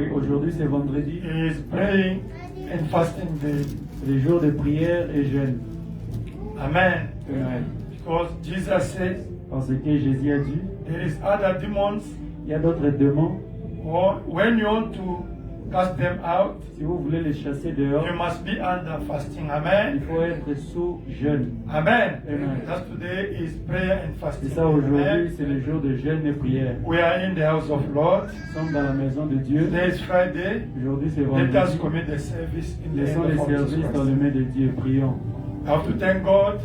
Oui, aujourd'hui c'est vendredi, is praying and fasting day. les jours de prière et jeûne. Amen. Amen. Because Jesus said Parce que Jésus a dit, there is other demons, il y a d'autres démons. or when you want to cast them out, Si vous voulez les chasser dehors, you must be under fasting. il Amen. faut être sous jeûne. Amen. Amen. That's today is prayer and Et fasting. ça aujourd'hui, Amen. c'est le jour de jeûne et prière. We are in the house of Lord. Nous sommes dans la maison de Dieu. Today is Friday. Aujourd'hui c'est Let vendredi. us commit the service in the Laissons hand les of Jesus services dans Christ. les mains de Dieu. Prions. I have to thank God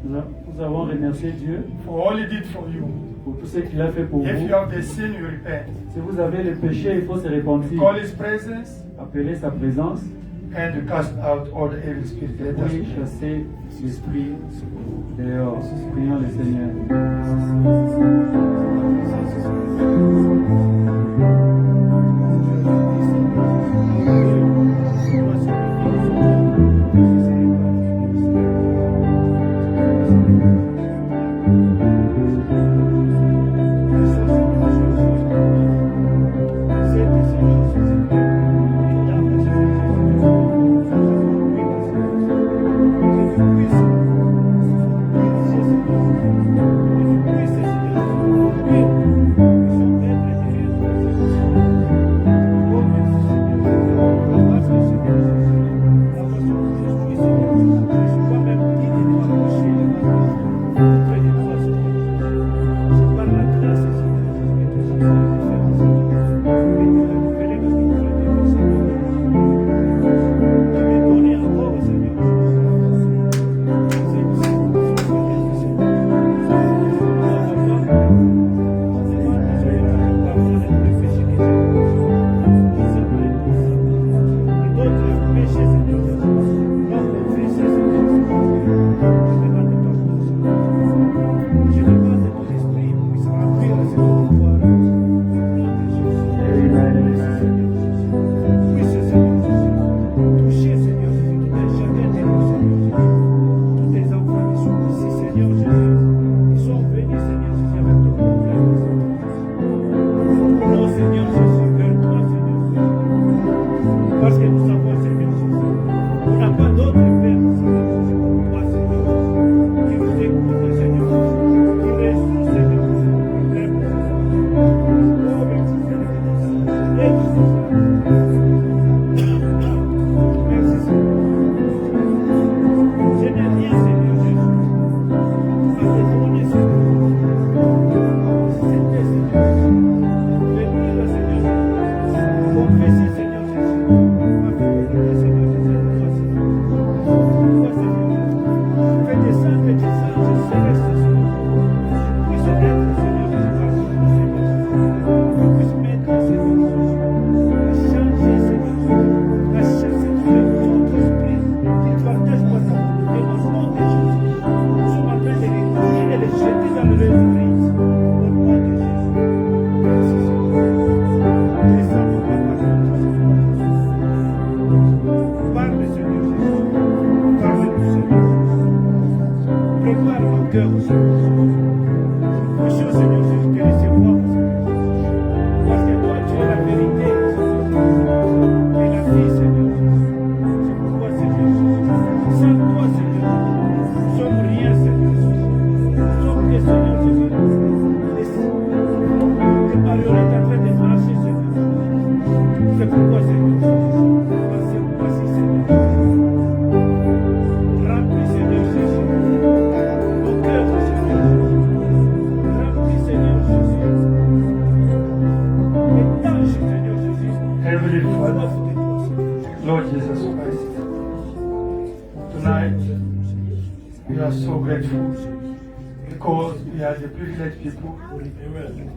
Nous avons remercié Dieu for all He did for you. pour tout ce qu'il a fait pour If vous. you have the sin, you repent. Si vous avez le péché, il faut se repentir. Call His presence Appeler sa présence. and you cast out all the evil spirits. Let us Oui, pray. chasser l'esprit dehors. Prions le Seigneur.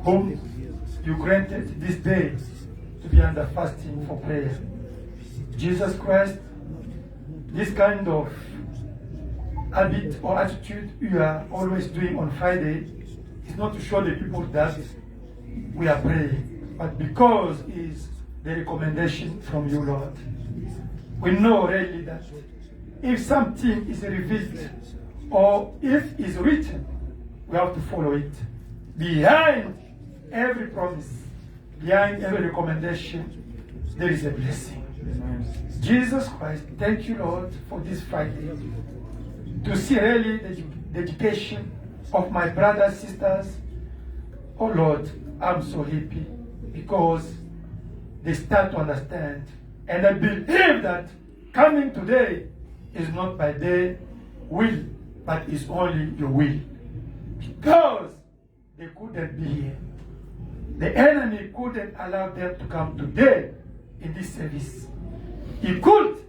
Whom you granted this day to be under fasting for prayer. Jesus Christ, this kind of habit or attitude you are always doing on Friday is not to show the people that we are praying, but because it's the recommendation from you, Lord. We know really that if something is revealed or if it's written, we have to follow it. Behind every promise, behind every recommendation, there is a blessing. Amen. Jesus Christ, thank you, Lord, for this Friday. To see really the dedication of my brothers, sisters. Oh Lord, I'm so happy because they start to understand. And I believe that coming today is not by their will, but is only your will. Because they couldn't be here. The enemy couldn't allow them to come today in this service. He could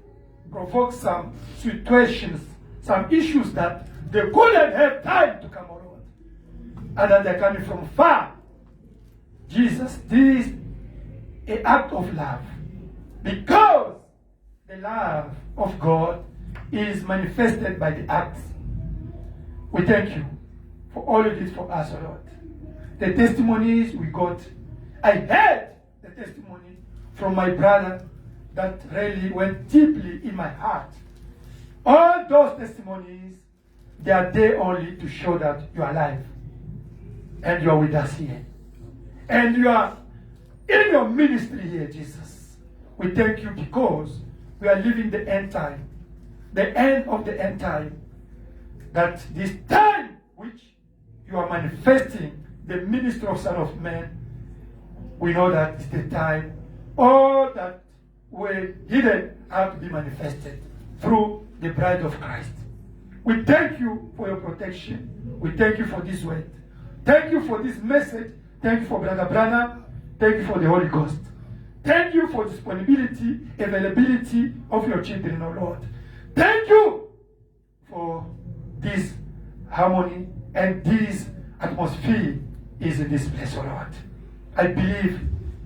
provoke some situations, some issues that they couldn't have time to come around. And that they're coming from far. Jesus did an act of love. Because the love of God is manifested by the acts. We thank you for all you did for us, Lord. The testimonies we got. I heard the testimony from my brother that really went deeply in my heart. All those testimonies, they are there only to show that you are alive. And you are with us here. And you are in your ministry here, Jesus. We thank you because we are living the end time. The end of the end time. That this time which you are manifesting the ministry of Son of Man, we know that it's the time all that were hidden have to be manifested through the bride of Christ. We thank you for your protection. We thank you for this word. Thank you for this message. Thank you for Brother Branham. Thank you for the Holy Ghost. Thank you for disponibility, availability of your children, O Lord. Thank you for this harmony and this atmosphere is in this place, O Lord. I believe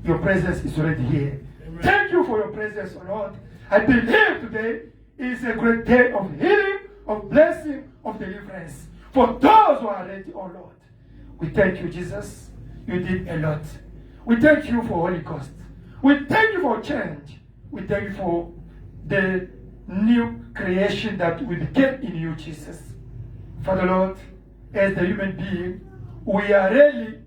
your presence is already here. Amen. Thank you for your presence, O Lord. I believe today is a great day of healing, of blessing, of deliverance for those who are ready, O Lord. We thank you, Jesus. You did a lot. We thank you for Holy Ghost. We thank you for change. We thank you for the new creation that we became in you, Jesus. Father Lord, as the human being, we are really,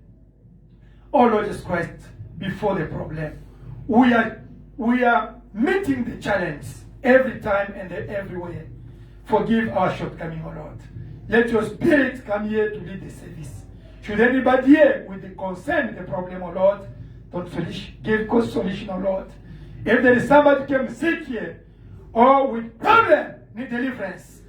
oh Lord Jesus Christ, before the problem. We are meeting the challenge every time and everywhere. Forgive our shortcoming, oh Lord. Let your spirit come here to lead the service. Should anybody here with the concern, the problem, oh Lord, don't give good solution, oh Lord. If there is somebody who came sick here, or with problem, need deliverance,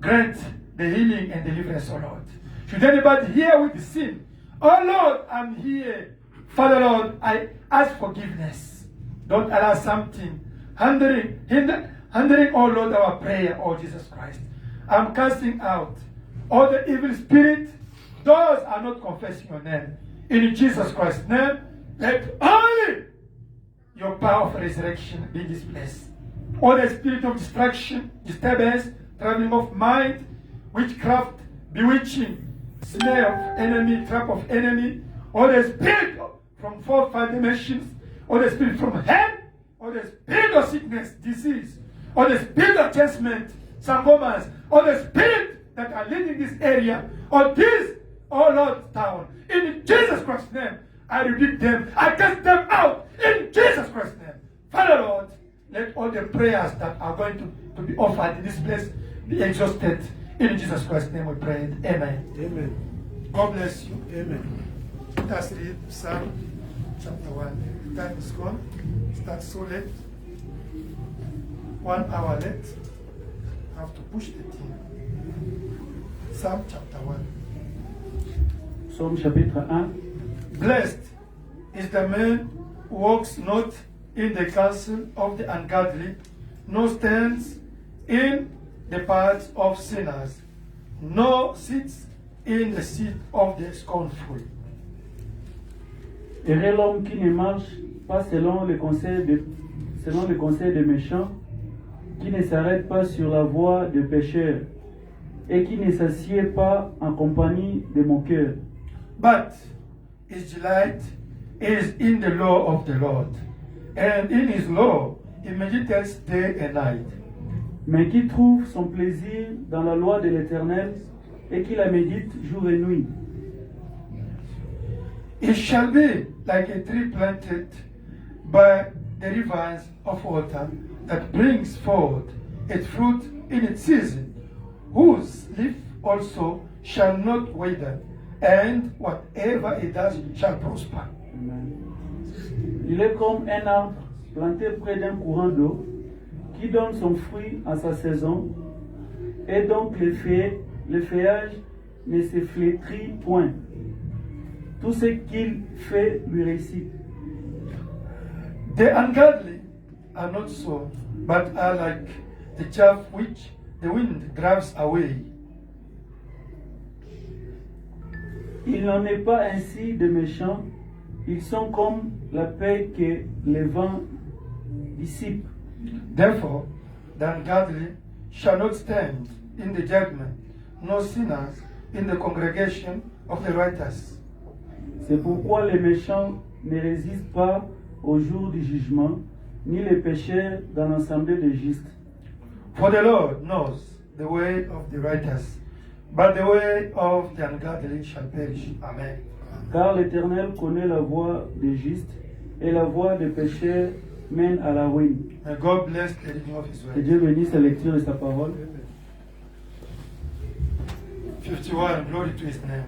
grant the healing and deliverance, oh Lord. Should anybody here with the sin, oh Lord, I'm here. Father Lord, I ask forgiveness. Don't allow something hindering, oh Lord, our prayer, oh Jesus Christ. I'm casting out all the evil spirit. Those are not confessing your name. In Jesus Christ's name, let only your power of resurrection be in this place. All the spirit of distraction, disturbance, traveling of mind, witchcraft, bewitching, snare of enemy, trap of enemy, all the spirit from 4, 5 dimensions, all the spirit from hell, all the spirit of sickness, disease, all the spirit of chastisement, sangomas, all the spirit that are leading this area, all this, oh Lord, town. In Jesus Christ's name, I rebuke them. I cast them out. In Jesus Christ's name. Father Lord, let all the prayers that are going to be offered in this place be exhausted. In Jesus Christ's name we pray. Amen. Amen. God bless you. Amen. Let us read Psalm chapter 1. The time is gone. Start so late. 1 hour late. I have to push the team. Psalm chapter 1. Psaume chapitre 1. Blessed is the man who walks not in the counsel of the ungodly, nor stands in the paths of sinners, nor sits in the seat of the scornful. Heureux l'homme qui ne marche pas selon le conseil des méchants, qui ne s'arrête pas sur la voie des pécheurs, et qui ne s'assied pas en compagnie des moqueurs. But his delight is in the law of the Lord, and in his law he meditates day and night. Mais qui trouve son plaisir dans la loi de l'Éternel, et qui la médite jour et nuit. It shall be like a tree planted by the rivers of water that brings forth its fruit in its season, whose leaf also shall not wither, and whatever it does shall prosper. Amen. Il est comme un arbre planté près d'un courant d'eau qui donne son fruit à sa saison, et donc le feuillage ne se flétrit point. Tout ce qu'il fait lui réussit. The ungodly are not so, but are like the chaff which the wind drives away. Il n'en est pas ainsi de méchants, ils sont comme la paix que le vent dissipe. Therefore, the ungodly shall not stand in the judgment, nor sinners in the congregation of the righteous. C'est pourquoi les méchants ne résistent pas au jour du jugement, ni les pécheurs dans l'assemblée des justes. For the Lord knows the way of the righteous, but the way of the ungodly shall perish. Amen. Car l'Éternel connaît la voie des justes, et la voie des pécheurs mène à la ruine. May God bless the reading of His Que word. Dieu bénisse la lecture de sa parole. 51, glory to His name.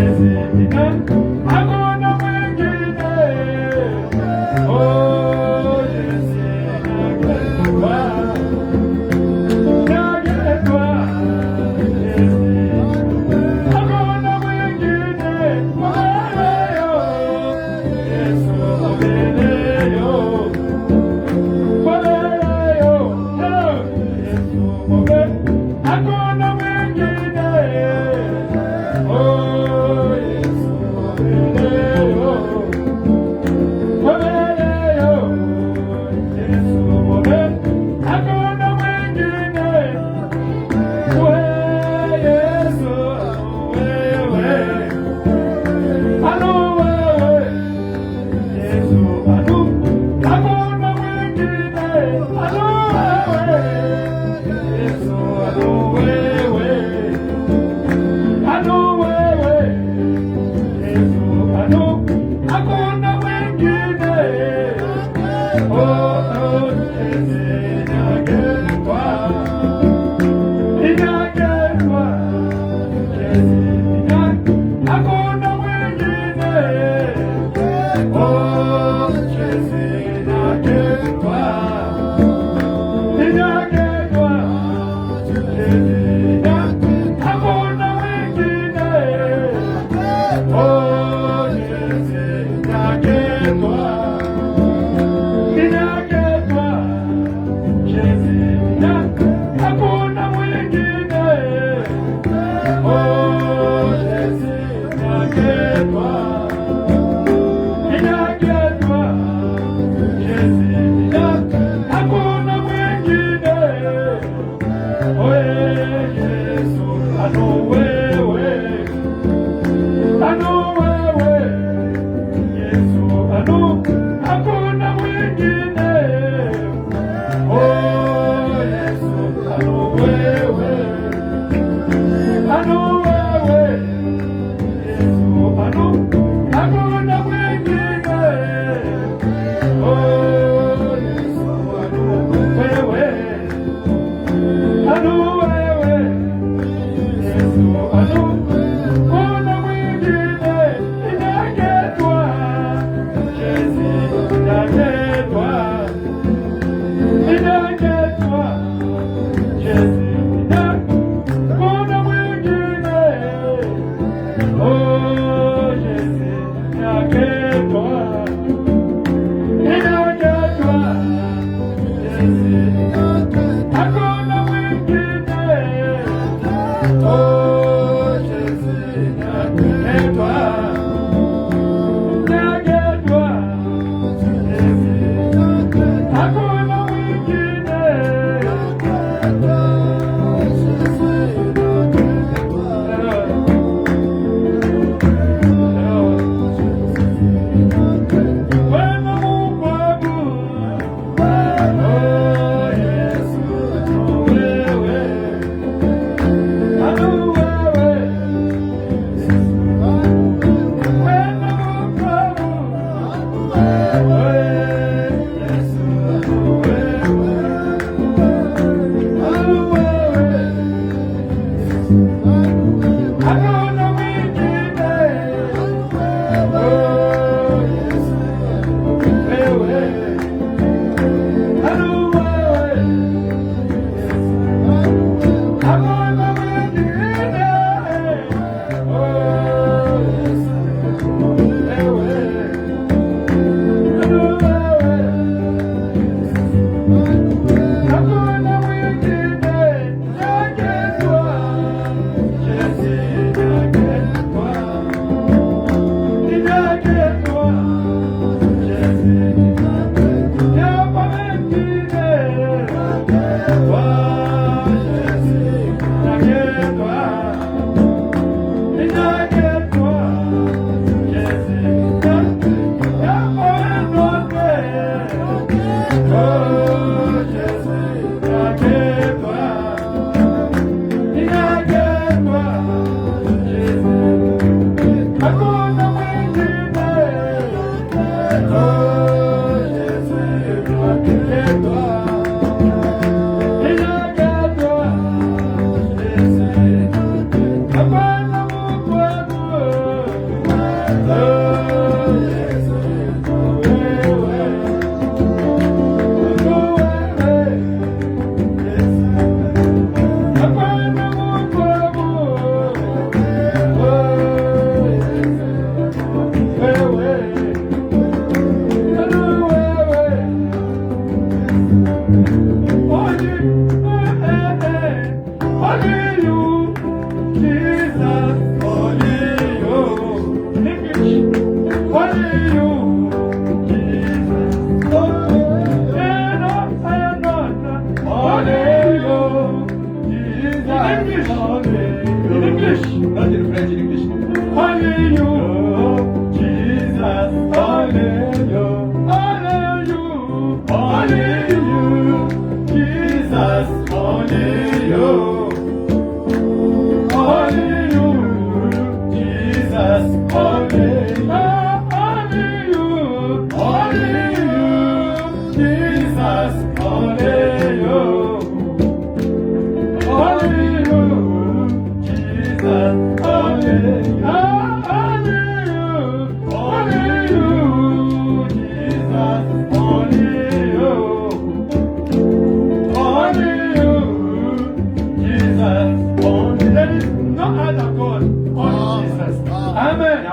Jésus,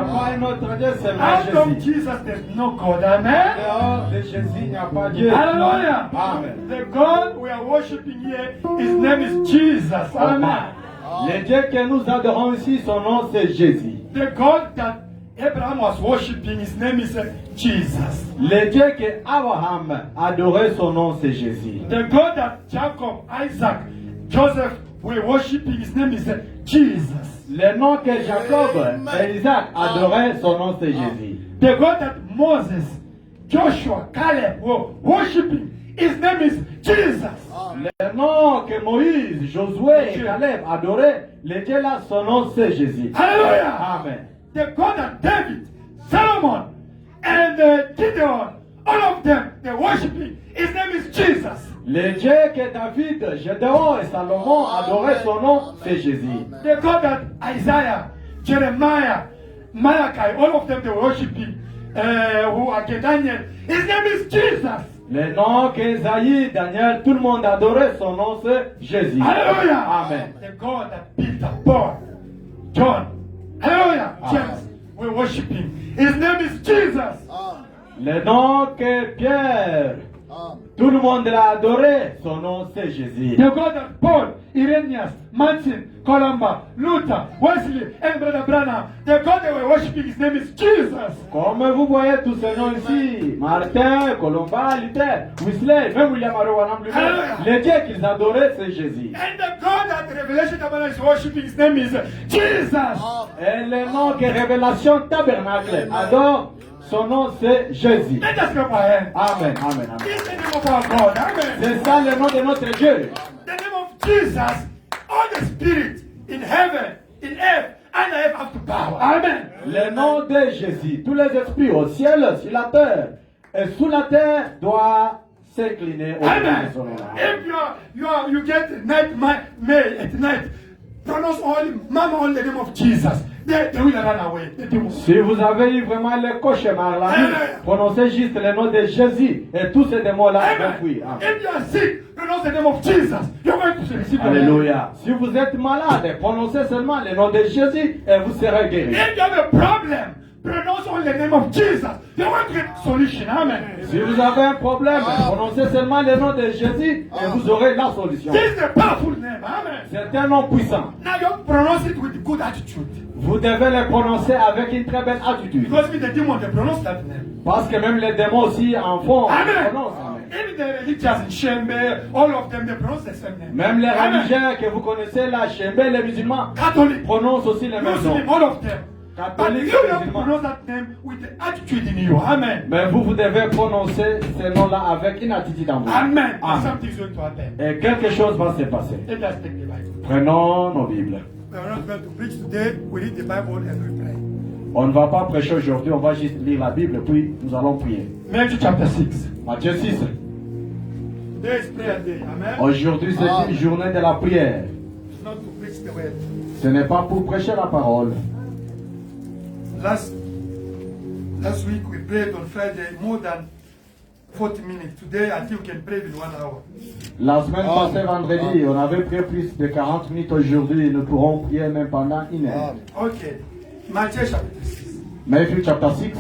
pas un autre Dieu, seulement Out of Jésus. Jesus, there's no God. Amen. Dehors de Jésus, il n'y a pas Dieu. Hallelujah. Amen. The God we are worshiping here, his name is Jesus. Amen. Le Dieu que nous adorons ici, son nom c'est Jésus. The God that Abraham was worshiping, his name is Jesus. Le Dieu que Abraham adorait, son nom c'est Jésus. The God that Jacob, Isaac, Joseph were worshiping, his name is Jesus. Le nom que Jacob et Isaac adoraient, son nom c'est Jésus. The God that Moses, Joshua, Caleb were worshiping, his name is Jesus. Le nom que Moïse, Josué et Caleb adoraient, le Dieu là, son nom c'est Jésus. Hallelujah. Amen. The God that David, Solomon, and Gideon, all of them, they're worshiping, his name is Jesus. Le Dieu que David, Gédéon et Salomon adoraient, son nom c'est Jésus. The God that Isaiah, Jeremiah, Malachi, all of them, they're worshiping, who are Daniel, his name is Jesus. Le nom qu'Esaïe, Daniel, tout le monde adorait, son nom c'est Jésus. Hallelujah. Amen. The God that Peter, Paul, John, hallelujah, Amen. James, we're worshiping. His name is Jesus. Le nom que Pierre, tout le monde l'a adoré, son nom c'est Jésus. The God that Paul, Irenaeus, Martin, Columba, Luther, Wesley, and Brother Branham, the God that we're worshiping, his name is Jesus. Comme vous voyez tous ces noms ici, Martin, Colomba, Luther, Wesley, même William Arowanam lui-même, le Dieu qu'ils adoraient c'est Jésus. And the God that Revelation Tabernacle is worshiping, his name is Jesus. Et le nom que Révélation Tabernacle adore, son nom c'est Jésus. Let us clap our hands. Amen, amen, amen. In the name of our God, amen. C'est ça le nom de notre Dieu. The name of Jesus, all the spirit in heaven, in earth, and earth have to bow. Amen. Le nom de Jésus, tous les esprits au ciel, sur la terre et sous la terre doivent s'incliner au nom Amen. de son nom. If you get mail at night, pronounce only, mama only the name of Jesus. They will run away. Si vous avez eu vraiment le cauchemar la nuit, prononcez juste le nom de Jésus et tous ces démons-là vont fuir. If you are sick, pronounce the name of Jesus. You're going to receive the Alléluia. Si vous êtes malade, prononcez seulement le nom de Jésus et vous serez guéri. If you have a problem, pronounce only the name of Jesus. You're going to get solution. Amen. Si vous avez un problème, prononcez seulement le nom de Jésus et vous aurez la solution. This is a powerful name. Amen. C'est un nom puissant. Now you pronounce it with good attitude. Vous devez le prononcer avec une très belle attitude. Because with the demon, they pronounce that name. Parce que même les démons aussi en font. Amen. Prononcent. Amen. Even the religious in Shembe, all of them, they pronounce the same name. Même les Amen. religieux que vous connaissez, la Shembe, les musulmans, Catholic, prononcent aussi les mêmes noms. Muslim, all of them. But Catholiques you et have to musulmans. pronounce that name with the attitude in you. Amen. Mais vous devez prononcer ces noms-là avec une attitude en vous. Amen. Amen. Something's going to happen. Et quelque chose va se passer. Let us take the Bible. Prenons nos Bibles. We are not going to preach today. We read the Bible and we pray. On ne va pas prêcher aujourd'hui, on va juste lire la Bible, puis nous allons prier. Matthew chapter 6. Matthieu 6. Today is prayer day. Amen. Aujourd'hui, c'est une journée de la prière. It's not to preach the word. Ce n'est pas pour prêcher la parole. Last week we prayed on Friday more than 40 minutes. Today I think we can pray in 1 hour. La semaine passée, vendredi, on avait prié plus de 40 minutes. Aujourd'hui, nous pourrons prier même pendant une heure. Okay. Matthew chapter 6. Matthew chapter 6,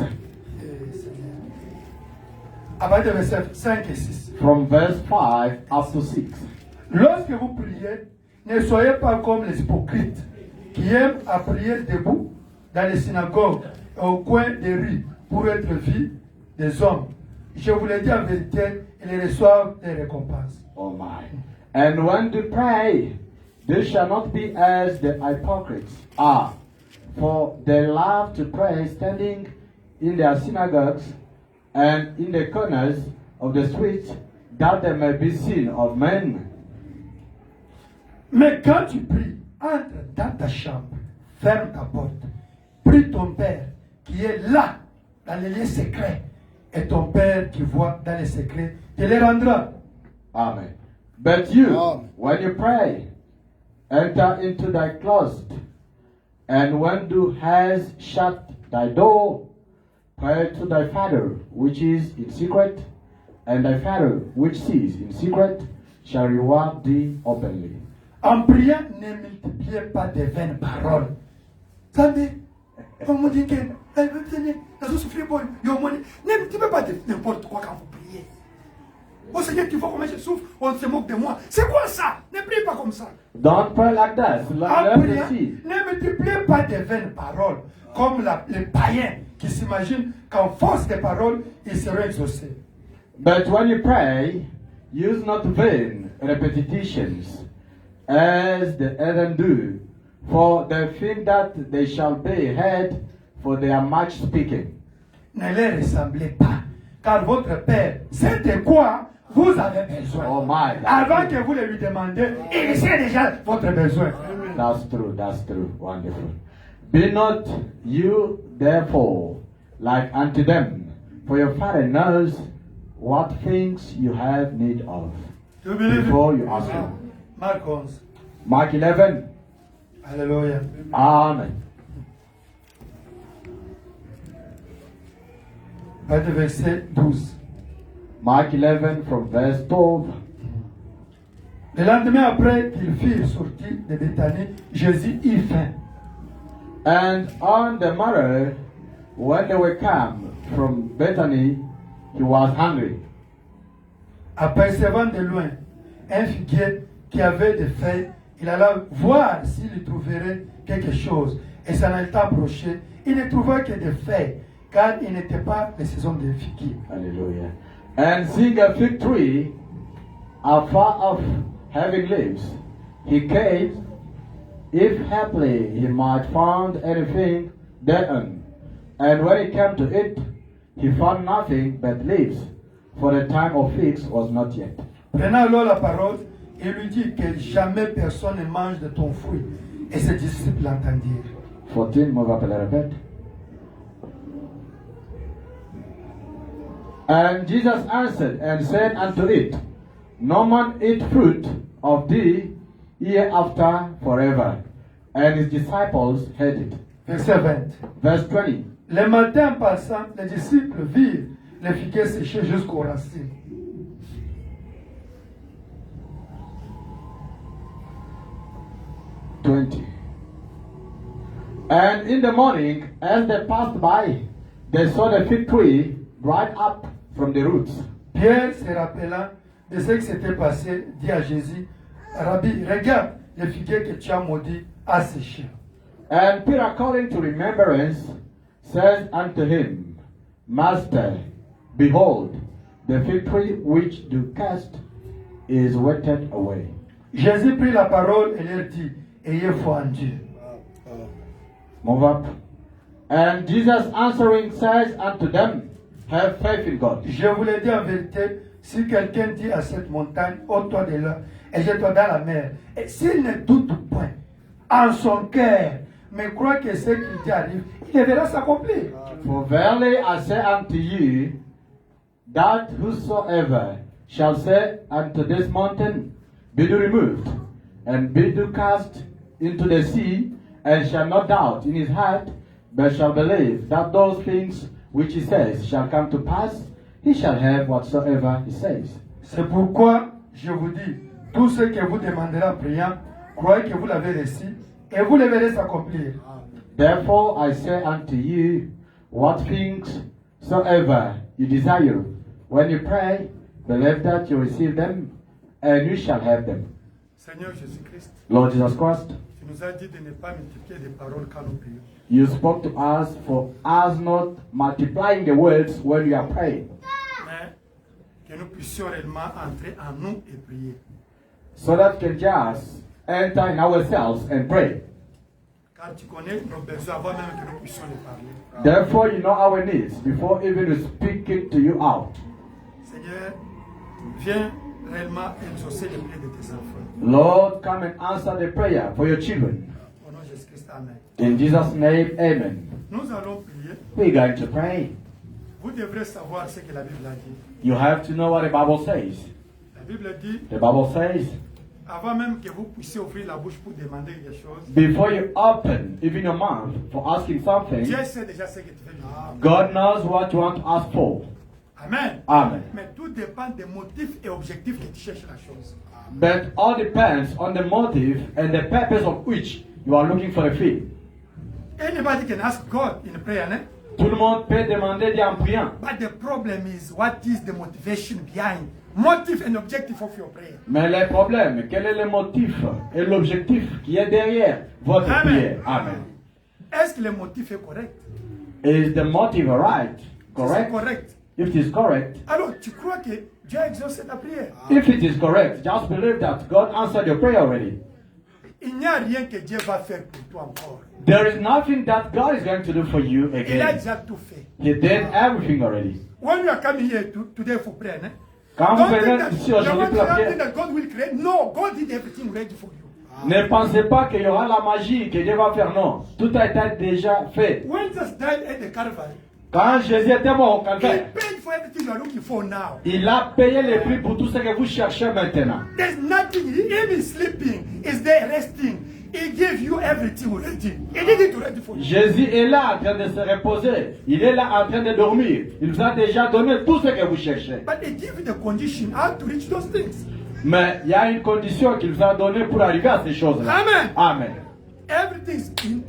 À partir du verset 5 et 6. from verse 5 up to 6. Lorsque vous priez, ne soyez pas comme les hypocrites qui aiment à prier debout dans les synagogues et au coin des rues pour être vus des hommes. Je vous le dis en vérité, ils reçoivent des récompenses. Oh my. And when to pray, they shall not be as the hypocrites are, for they love to pray standing in their synagogues and in the corners of the streets, that they may be seen of men. Mais quand tu pries, entre dans ta chambre, ferme ta porte, prie ton Père qui est là, dans les lieux secrets, et ton Père qui voit dans les secrets te les rendra. Amen. But you, when you pray, enter into thy closet, and when thou hast shut thy door, pray to thy Father which is in secret, and thy Father which sees in secret shall reward thee openly. En priant, ne multipliez pas de vaines paroles. Vous savez, on me dit que Tenez, souffrir bon, tu ne peux pas dire n'importe quoi quand vous priez. Oh Seigneur, tu vois comment je souffre, on se moque de moi. C'est quoi ça? Ne prie pas comme ça. Don't pray like that. En Learn priant, to see. ne multipliez pas de vaines paroles, comme les païens qui s'imaginent qu'en force des paroles, ils seront exaucés. But when you pray, use not vain repetitions, as the heathen do, for they think that they shall be heard for their much speaking. Ne les ressemblez pas, car votre Père sait de quoi vous avez besoin. Oh my. Avant que vous le lui demandez, il sait déjà votre besoin. That's true, wonderful. Be not you therefore like unto them, for your Father knows what things you have need of You believe before it? you ask him. Marc 11. Mark 11. Alléluia. Amen. Pas de verset 12. Mark 11 from verse 12. Le lendemain après qu'ils furent sortis de Béthanie, Jésus eut faim. And on the morrow, when they were come from Bethany, he was hungry. Apercevant de loin un figuier qui avait des feuilles, il alla voir s'il y trouverait quelque chose. Et s'en allant approcher, il ne trouva que des feuilles, car il n'était pas la saison des figuiers. Hallelujah. And seeing a fig tree afar off having leaves, he came, if haply he might find anything thereon. And when he came to it, he found nothing but leaves, for the time of figs was not yet. Prenant alors la parole, il lui dit que jamais personne ne mange de ton fruit. Et ses disciples l'entendirent. 14, move up a little bit. And Jesus answered and said unto it, No man eat fruit of thee hereafter forever. And his disciples heard it. Verset 20. Verse 20. Le matin en passant, les disciples virent les figuiers séchés jusqu'aux racines. 20. And in the morning, as they passed by, they saw the fig tree dried up from the roots. Pierre, se rappelant de ce qui s'était passé, dit à Jésus, Rabbi, regarde, le figuier que tu as maudit a séché. And Peter, calling to remembrance, says unto him, Master, behold, the fig tree which thou cast is withered away. Jésus prit la parole et leur dit, ayez foi en Dieu. Move up. And Jesus answering says unto them, Have faith in God. Je vous le dis en vérité, si quelqu'un dit à cette montagne, ôte-toi de là et jette-toi dans la mer, et s'il ne doute point en son cœur, mais croit que ce qu'il dit arrive, il verra s'accomplir. For verily I say unto you, that whosoever shall say unto this mountain, Be thou removed, and be thou cast into the sea, and shall not doubt in his heart, but shall believe that those things which he says shall come to pass, he shall have whatsoever he says. C'est pourquoi je vous dis, tout ce que vous demanderez en priant, croyez que vous l'avez reçu, et vous le verrez s'accomplir. Therefore I say unto you, what things soever you desire, when you pray, believe that you receive them, and you shall have them. Seigneur Jésus-Christ, Lord Jesus Christ, tu nous as dit de ne pas multiplier des paroles quand nous prions. you spoke to us for us not multiplying the words when we are praying, Mais que nous puissions réellement entrer en nous et prier. so that we can just enter in ourselves and pray. Car tu connais nos besoins avant même que nous puissions les parler. Therefore, you know our needs before even we speak it to you out. Seigneur, viens réellement exaucer les prières de tes enfants. Lord, come and answer the prayer for your children. Au nom de Jésus-Christ, Amen. In Jesus' name, amen. Nous allons prier. We're going to pray. Vous devrez savoir ce que la Bible a dit. You have to know what the Bible says. La Bible dit, The Bible says, avant même que vous puissiez ouvrir la bouche pour demander quelque chose, before you open even your mouth for asking something, Dieu sait déjà ce que tu veux lui dire. God knows what you want to ask for. Amen. Amen. Mais tout dépend des motifs et objectifs que tu cherches la chose. But all depends on the motive and the purpose of which you are looking for a thing. Anybody can ask God in prayer, né? Tout le monde peut demander Dieu en priant. But the problem is, what is the motivation behind? Motive and objective of your prayer. Mais le problème, quel est le motif et l'objectif qui est derrière votre Amen. prière? Amen. Est-ce que le motif est correct? Is the motive right? C'est Correct? correct. If it is correct, Alors, tu crois que Dieu a exaucé ta prière? if it is correct, just believe that God answered your prayer already. Il n'y a rien que Dieu va faire pour toi encore. There is nothing that God is going to do for you Il a again. déjà tout fait. He did everything already. When you are coming here today for prayer, eh? Quand vous Don't think venez that ici there aujourd'hui was pour la something prière, that God will create. No, God did everything ready for you. ne pensez pas qu'il y aura la magie que Dieu va faire. Non, tout a été déjà fait. When Jesus died at the Calvary, Quand Jésus était mort au He calvaire, paid for everything you are looking for now. il a payé les prix pour tout ce que vous cherchez maintenant. There's nothing. Him is sleeping. Is there resting? He gave you everything already. He did it ready for you. Jésus est là en train de se reposer. Il est là en train de dormir. Il vous a déjà donné tout ce que vous cherchez. But He gave you the condition how to reach those things. Mais il y a une condition qu'il vous a donnée pour arriver à ces choses-là. Amen. Amen. Everything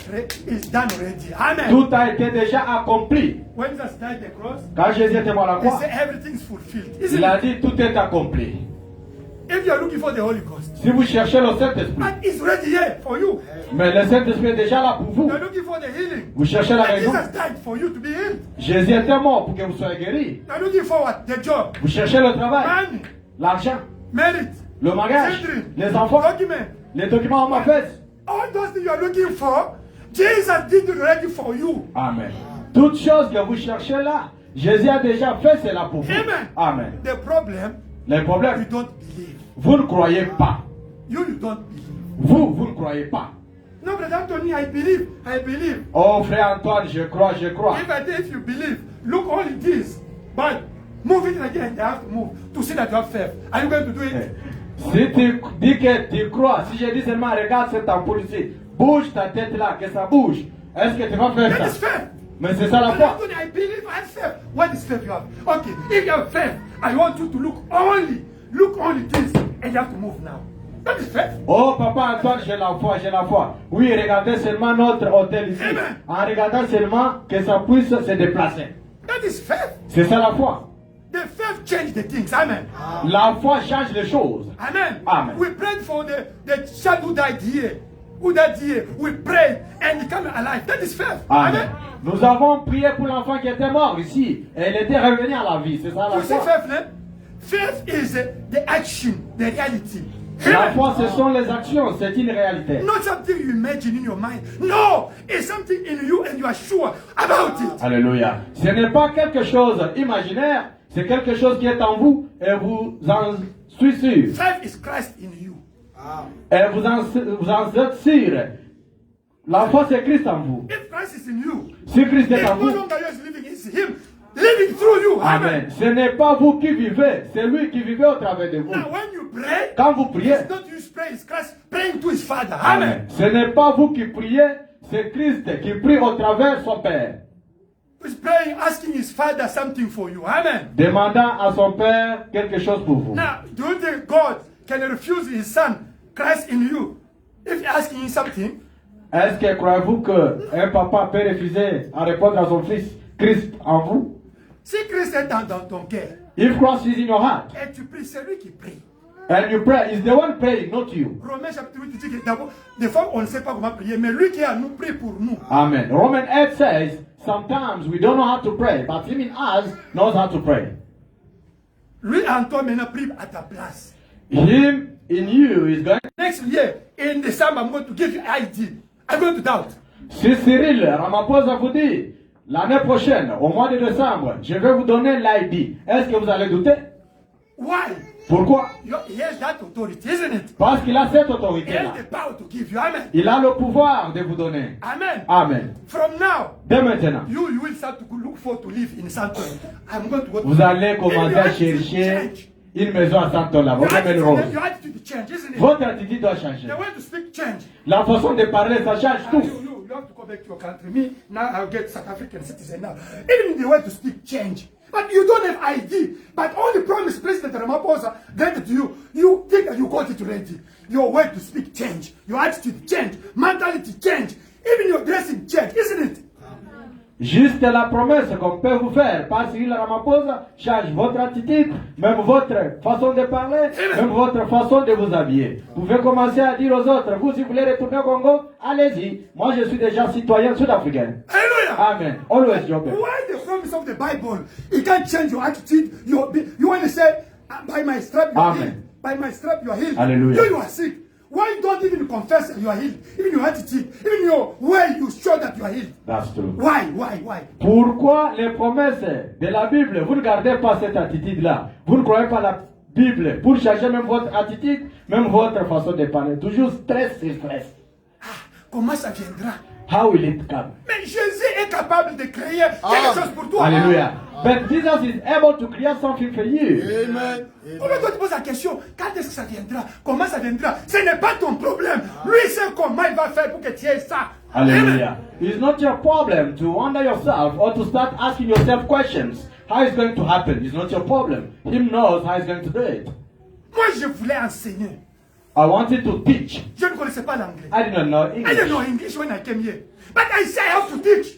is done already. Amen. Tout a été déjà accompli. When Jesus died at the cross, Quand Jésus était mort à la He croix, said everything's fulfilled. Isn't il a it? dit tout est accompli. If you are looking for the Holy Ghost, Si vous cherchez le Saint-Esprit, and it's ready here for you. mais le Saint-Esprit est déjà là pour vous. You are looking for the healing. Vous cherchez la And raison. Jesus died for you to be healed. Jésus était mort pour que vous soyez guéris. You are looking for what? The job, Vous cherchez le travail, money, l'argent, merit, le mariage, children, les enfants, document. les documents en ma fête. All those things you are looking for, Jesus did it ready for you. Amen. Toutes choses que vous cherchez là, Jésus a déjà fait cela pour vous. Amen. Amen. The problem, Le you problème, don't believe. vous ne croyez pas. You don't believe. Vous ne croyez pas. No, Brother Anthony, I believe. I believe. Oh frère Antoine, je crois, je crois. If you believe, look all it is. But move it again, you have to move to see that you have faith. Are you going to do it? Si tu dis que tu crois, si je dis seulement regarde cette ampoule ici, bouge ta tête là, que ça bouge, est-ce que tu vas faire That is ça? faith. Mais c'est ça la Brother foi. Anthony, I believe I have faith. What is faith you have? Okay, if you have faith, I want you to look only this, and you have to move now. That is faith. Oh papa Antoine, j'ai la foi, j'ai la foi. Oui, regardez seulement notre hôtel ici. Amen. En regardant seulement que ça puisse se déplacer. That is faith. C'est ça la foi. The faith changed the things. Amen. La foi change les choses. Amen. Amen. We prayed for the child who died here. Who died here. We prayed and he came alive. That is faith. Amen. Nous avons prié pour l'enfant qui était mort ici. Et il était revenu à la vie. C'est ça la You see foi. faith, né? Faith is the action, the reality. La Amen. foi, ce sont les actions. C'est une réalité. Not something you imagine in your mind. No, it's something in you and you are sure about it. Alléluia. Ce n'est pas quelque chose imaginaire. C'est quelque chose qui est en vous. Et vous en suis sûr. Faith is Christ in you. Et vous en êtes sûr. La foi, c'est Christ en vous. If Christ is in you, Si Christ est it's en no vous. longer yours living, it's Him living through you. Amen. Ce n'est pas vous qui vivez. C'est lui qui vivait au travers de vous. Now, when you pray, Quand vous priez. it's not you praying, it's Christ praying to His Father. Amen. Ce n'est pas vous qui priez. C'est Christ qui prie au travers son Père. He's praying, asking His Father something for you. Amen. Demandant à son Père quelque chose pour vous. Now, do you think God can refuse His Son, Christ in you, if you're asking Him something? Est-ce que croyez-vous qu'un papa peut refuser à répondre à son fils Christ en vous? Si Christ est dans ton cœur, If Christ is in your heart et tu pries, c'est lui qui prie. and you pray, is the one praying, not you. Romains chapitre 8 dit que d'abord, des fois on ne sait pas comment prier, mais lui qui est à nous prie pour nous. Amen. Romans 8 says, sometimes we don't know how to pray, but him in us knows how to pray. Lui en toi maintenant prie à ta place. Him in you is going. Next year, in December, I'm going to give you ID. I'm going to doubt. Si Cyril Ramaphosa vous dit, l'année prochaine, au mois de décembre, je vais vous donner l'ID, est-ce que vous allez douter? Why? Pourquoi? He has that authority, isn't it? Parce qu'il a cette He autorité-là. has the power to give you. Amen. Il a le pouvoir de vous donner. Amen. Amen. From now, Dès maintenant, you will start to look for to live in Santo. I'm going to go to vous allez commencer à Maybe your attitude chercher change. une maison à Santon là, votre belle rose. Your attitude change, isn't it? Votre attitude doit changer. The way to speak change. La façon de parler, ça change tout. You have to go back to your country. Me, now I'll get South African citizen now. Even the way to speak change. But you don't have ID. But all the promise President Ramaphosa granted to you, you think that you got it ready. Your way to speak change. Your attitude change. Mentality change. Even your dressing change, isn't it? Juste la promesse qu'on peut vous faire par Cyril Ramaphosa change votre attitude, même votre façon de parler, même votre façon de vous habiller. Vous pouvez commencer à dire aux autres, vous si vous voulez retourner au Congo, allez-y. Moi je suis déjà citoyen sud-africain. Hallelujah. Amen. Always your best. Why the promise of the Bible? You can't change your attitude. You want to say, by my strap you are Amen. healed. By my strap you are healed. Hallelujah. You are sick. Why you don't even confess that you are healed? Even your attitude, even your way you show that you are healed. That's true. Why? Pourquoi les promesses de la Bible, vous ne gardez pas cette attitude-là? Vous ne croyez pas la Bible pour changer même votre attitude, même votre façon de parler. Toujours stress sur stress. Comment ça viendra? How will it come? Mais Jésus est capable de créer quelque chose pour toi. Alléluia. But Jesus is able to create something for you. Amen. Pourquoi toi tu poses la question, quand est-ce que ça viendra? Comment ça viendra? Ce n'est pas ton problème. Lui sait comment il va faire pour que tu aies ça. Hallelujah. It's not your problem to wonder yourself or to start asking yourself questions. How it's going to happen? It's not your problem. He knows how he's going to do it. Moi je voulais enseigner. I wanted to teach. Je ne connaissais pas l'anglais. I didn't know I didn't know English. English when I came here. But I said I have to teach.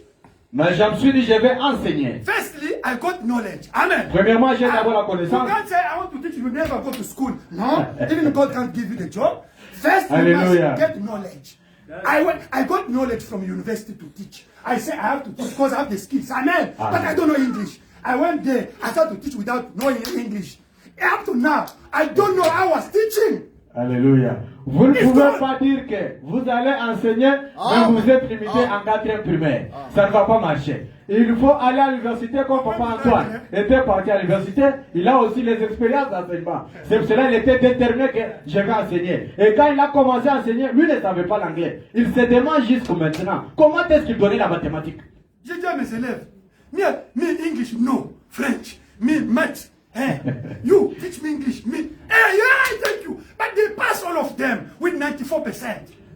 Mais je me suis dit, je vais enseigner. Firstly, I got knowledge. Amen. Premièrement, j'ai d'abord la You connaissance. can't say I want to teach, you will never go to school. No, even God can't give you the job. First, you Hallelujah. must get knowledge. I got knowledge from university to teach. I say I have to teach because I have the skills. Amen. But I don't know English. I went there, I started to teach without knowing English. Up to now, I don't know I was teaching. Alléluia. Vous ne pouvez pas dire que vous allez enseigner, mais vous êtes limité en 4e primaire. Ça ne va pas marcher. Il faut aller à l'université comme Papa Antoine était parti à l'université. Il a aussi les expériences d'enseignement. C'est pour cela qu'il était déterminé que je vais enseigner. Et quand il a commencé à enseigner, lui ne savait pas l'anglais. Il se demande jusqu'à maintenant, comment est-ce qu'il donnait la mathématique? J'ai dit à mes élèves, me English, no. French, me math. Hey, you teach me English. Me, hey, yeah, thank you. But they pass all of them with 94%.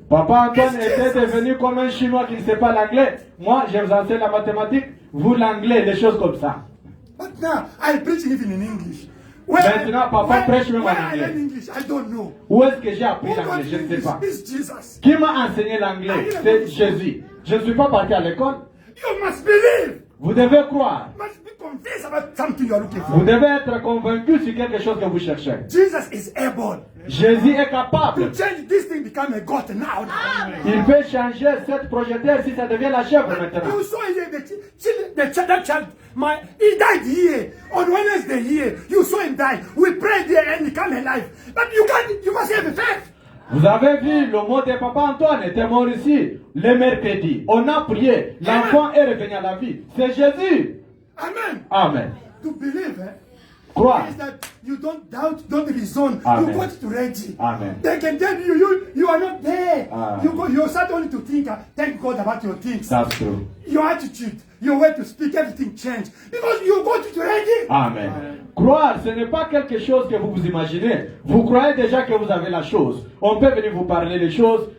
Papa Antoine était devenu comme un Chinois qui ne sait pas l'anglais. Moi, je vous enseigne la mathématique, vous l'anglais, des choses comme ça. But now, I preach even in English. Maintenant, papa prêche même en where I anglais. learn English, I don't know. Où est-ce que j'ai appris Who l'anglais? got Je ne sais English? pas. It's Jesus. Qui m'a enseigné l'anglais? C'est Jésus. Je ne suis pas parti à l'école. You must believe. Vous devez croire. You must be convinced about something you are looking Vous for. devez être convaincu sur quelque chose que vous cherchez. Jesus is able Jésus est to capable. change this thing become a God now. Il peut changer cette projecteur si ça devient la chèvre maintenant. You saw here that child, he died here on Wednesday here. You saw him die. We prayed there and he came alive. But you must have a faith. Vous avez vu, le mot de Papa Antoine était mort ici le mercredi. On a prié. L'enfant est revenu à la vie. C'est Jésus. Amen. Amen. To believe, Croire. is that you don't doubt, don't reason. Amen. You got to ready. Amen. They can tell you are not there. Amen. You start only to think, thank God about your things. That's true. Your attitude, your way to speak, everything change. Because you got to ready. Amen. Croire, ce n'est pas quelque chose que vous vous imaginez. Vous croyez déjà que vous avez la chose. On peut venir vous parler des choses.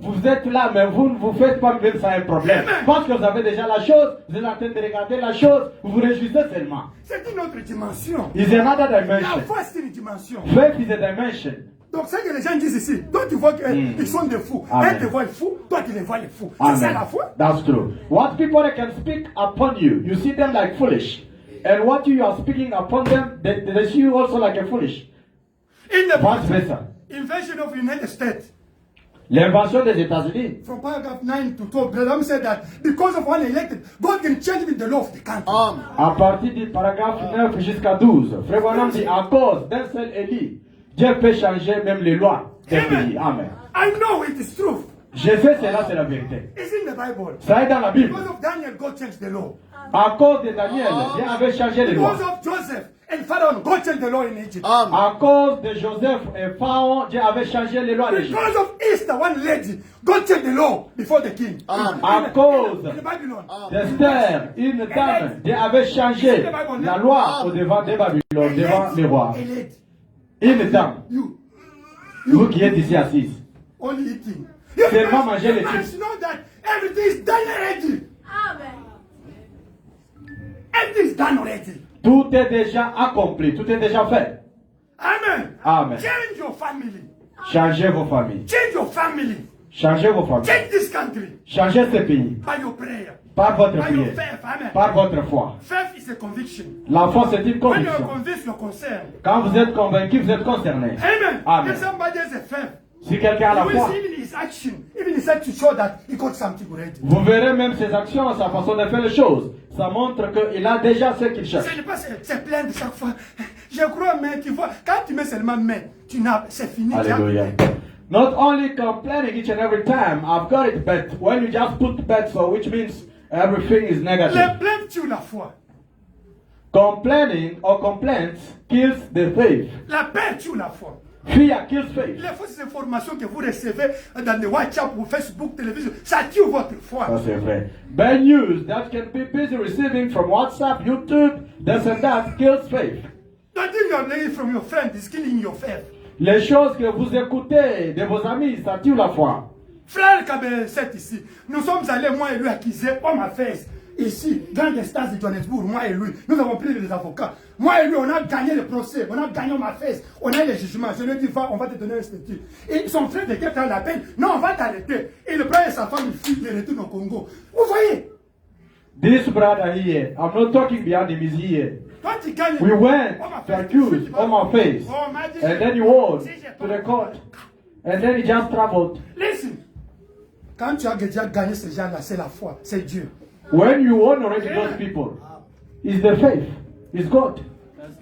Vous êtes là, mais vous ne vous faites pas même ça un problème. Parce que vous avez déjà la chose, vous êtes en train de regarder la chose, vous vous réjouissez seulement. C'est une autre dimension. It's another La dimension. foi, c'est une dimension. Faith is a dimension. Donc, ce que les gens disent ici, toi tu vois qu'ils sont des fous. Amen. Un te voit fou, toi tu les vois les fous. C'est ça Amen. la foi. That's true. What people can speak upon you, you see them like foolish. And what you are speaking upon them, they see you also like a foolish. In the Vice versa. invasion of the United States, L'invention des États-Unis. from paragraph 9 to 12, Brother said that because of one elected, God can change even the law of the country. À partir du paragraphe 9 jusqu'à 12, Frère Branham dit à cause d'un seul élit, Dieu peut changer même les lois des pays. Amen. I know it is true. Je sais cela, c'est la vérité. It's in the Bible. Ça est dans la Bible. Because of Daniel, God changed the law. À cause de Daniel, Dieu avait changé les lois. Because of Joseph and Pharaoh, God changed the law in Egypt. À cause de Joseph et Pharaon, Dieu avait changé les lois d'Égypte. Because of Esther, one lady, God changed the law before the king. À cause In the Babylon. d'Esther, une dame, Dieu avait changé la loi au devant de Babylone, devant les rois. A lady. Une dame, You vous qui êtes ici assise, only eating. Seulement manger les You chips. must know that everything is done already. Amen. Everything is done already. tout est déjà accompli, tout est déjà fait. Amen. Amen. Change your family. Changez vos familles, Change your family. changez vos familles, Change this country changez ce pays by your prayer. Par votre By your prière. faith, amen. Par votre foi. Faith is a conviction. La foi, c'est une When you are conviction. convinced, you're concerned. Quand vous êtes convaincu, vous êtes concerné. Amen. Amen. If somebody has a faith, Si quelqu'un a la you will foi, see even his action, even his action show that he got something ready. vous verrez même ses actions, sa façon de faire les choses. Ça montre qu'il a déjà ce qu'il cherche. Ce n'est pas c'est plein de chaque fois. Je crois, mais tu vois, quand tu mets seulement mais, c'est fini. Alléluia. Not only complaining each and every time, I've got it, but when you just put bet, so which means everything is Les negative. plaintes tuent la foi. Complaining or complaints kills the faith. La peur tue la foi. Fear kills faith. Les fausses informations que vous recevez dans le WhatsApp ou Facebook, télévision, ça tue votre foi. Ça c'est vrai. Bad news that can be busy receiving from WhatsApp, YouTube, this and that kills faith. The thing you're learning from your friend is killing your faith. Les choses que vous écoutez de vos amis, ça tue la foi. Frère Kabé, c'est ici. Nous sommes allés, moi et lui, accuser Homme Affairs. Ici, dans l'instance de Johannesburg, moi et lui, nous avons pris les avocats. Moi et lui, on a gagné le procès, on a gagné Homme Affairs, on a eu le jugement. Je lui ai dit, va, on va te donner un statut. Et son frère de quelqu'un l'appelle, non, on va t'arrêter. Et le frère et sa femme, il fuit, il retourne au Congo. Vous voyez? This brother here, I'm not talking behind him, he's here. Toi, tu gagnes. We went to accuse on my face, Oh, m'a dit, and then he won to the court, and then he just traveled. Listen. Quand tu as déjà gagné ces gens-là, c'est la foi, c'est Dieu. When you won already those people, it's the faith, it's God.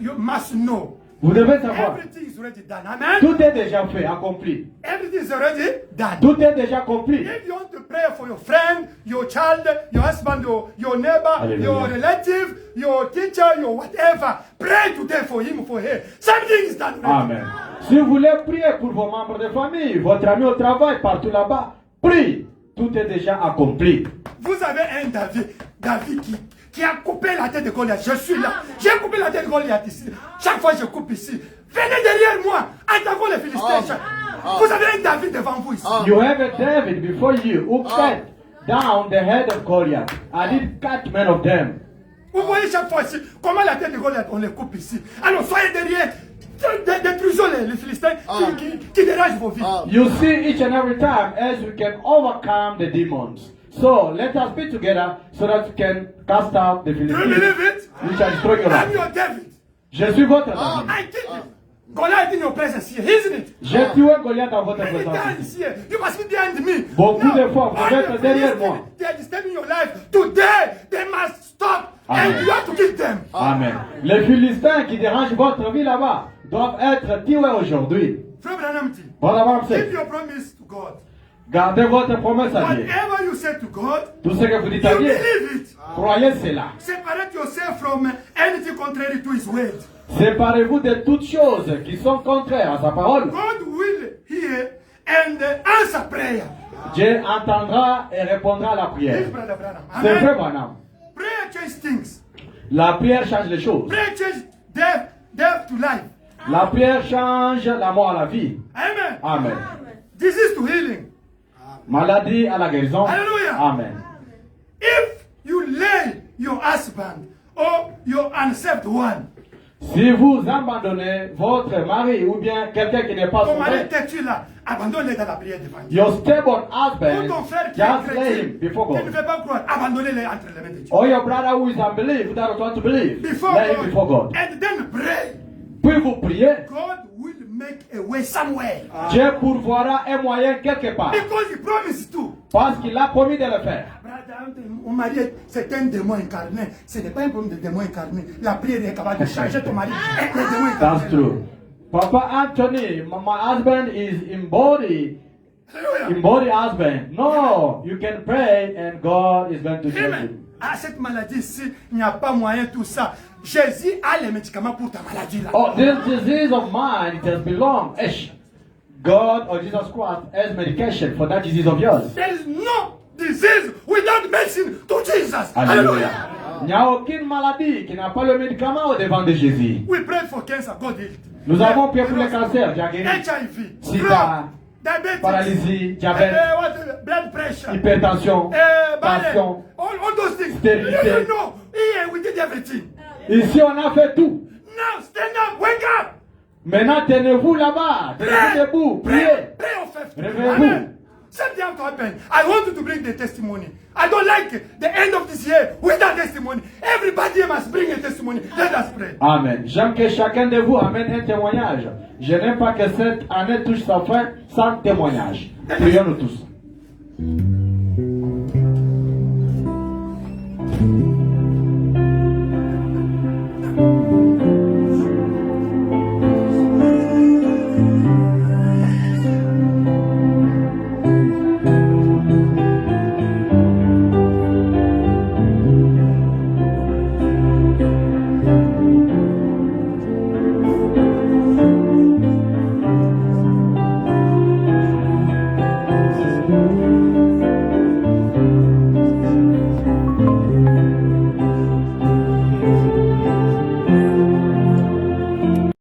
You must know. Vous devez savoir, Everything is already done. Amen. tout est déjà fait, accompli. Everything is already done. Tout est déjà accompli. If you want to pray for your friend, your child, your husband, your neighbor, Hallelujah. your relative, your teacher, your whatever, pray today for him, for her. Something is done. already. Amen. Si vous voulez prier pour vos membres de famille, votre ami au travail, partout là-bas, prie. Tout est déjà accompli. Vous avez un David qui a coupé la tête de Goliath. Je suis là. J'ai coupé la tête de Goliath ici. Chaque fois je coupe ici. Venez derrière moi. Attaquons les Philistins. Vous avez un David devant vous ici. You have a David before you who cut down the head of Goliath. I did cut many of them. Vous voyez chaque fois ici comment la tête de Goliath on les coupe ici. Alors soyez derrière. Détruisons les Philistins qui dérangent vos vies. You see each and every time as we can overcome the demons. So let us be together so that we can cast out the Do you Philistines. believe it? We shall destroy your I'm life. your David. Je suis votre David. I kill you. Goliath in your presence here, isn't it? J'ai tué Goliath en votre Many présence. times here. You must be behind me. Beaucoup de fois, vous all devez être the derrière Philistines, moi. They are disturbing your life. Today, they must stop. Amen. And you have to kill them. Amen. Les Philistins qui dérangent votre vie là-bas doivent être tués aujourd'hui. Frère Branham, Voilà, voilà, keep c'est. your promise to God. Gardez votre promesse à Dieu. Whatever you say to God, Tout ce que vous dites à you Dieu, believe it. croyez cela. Separate yourself from anything contrary to His word. Séparez-vous de toutes choses qui sont contraires à sa parole. God will hear and answer prayer. Dieu entendra et répondra à la This prière. Brother Branham. C'est vrai, Amen. Branham. Prayer changes things. La prière change les choses. Prayer changes death to life. La prière change la mort à la vie. Amen. Amen. Disease to healing. Maladie à la guérison. Hallelujah. Amen. If you lay your husband or your unsaved one, Si vous abandonnez votre mari ou bien quelqu'un qui n'est pas ton son mari frère, têtu là, abandonne-le dans la prière devant Dieu. your stubborn Ou husband, ton frère qui est just lay chrétien, him before qui ne God. veut pas croire, abandonnez-le entre les mains de Dieu. Or your brother who is unbelief, who doesn't want to believe, Before lay him before God. God. And then pray. Puis vous priez, God will make a way somewhere. Dieu pourvoira un moyen quelque part. Because He promised to. Parce qu'il a promis de le faire. Mon mari, c'est un démon incarné. Ce n'est pas un problème de démon incarné. La prière est capable de changer ton mari. Un démon incarné. That's true. Papa Anthony, my husband is embodied husband. No, you can pray and God is going to do Amen. it. À cette maladie-ci, il n'y a pas moyen tout ça. Jésus a les médicaments pour ta maladie là. Oh, this disease of mine, it has belonged. God or Jesus Christ has medication for that disease of yours. There is no disease without medicine to Jesus. Alléluia. Il n'y a aucune maladie qui n'a pas le médicament au devant de Jésus. We prayed for cancer, God healed. Nous avons prié pour le cancer, Dieu a guéri. HIV, Sida, stroke, diabetes, paralysie, diabète, blood pressure, hypertension, ballet, tension. all those things. Stérilité. No, here we did everything. Ici, on a fait tout. Now stand up, wake up. Maintenant, tenez-vous là-bas. Tenez-vous debout. Priez. Pray of faith. Réveillez-vous. Amen. something have to happen. I want you to bring the testimony. I don't like the end of this year without testimony. Everybody must bring a testimony. Let us pray. Amen. J'aime que chacun de vous amène un témoignage. Je n'aime pas que cette année touche sa fin sans témoignage. Prions-nous tous.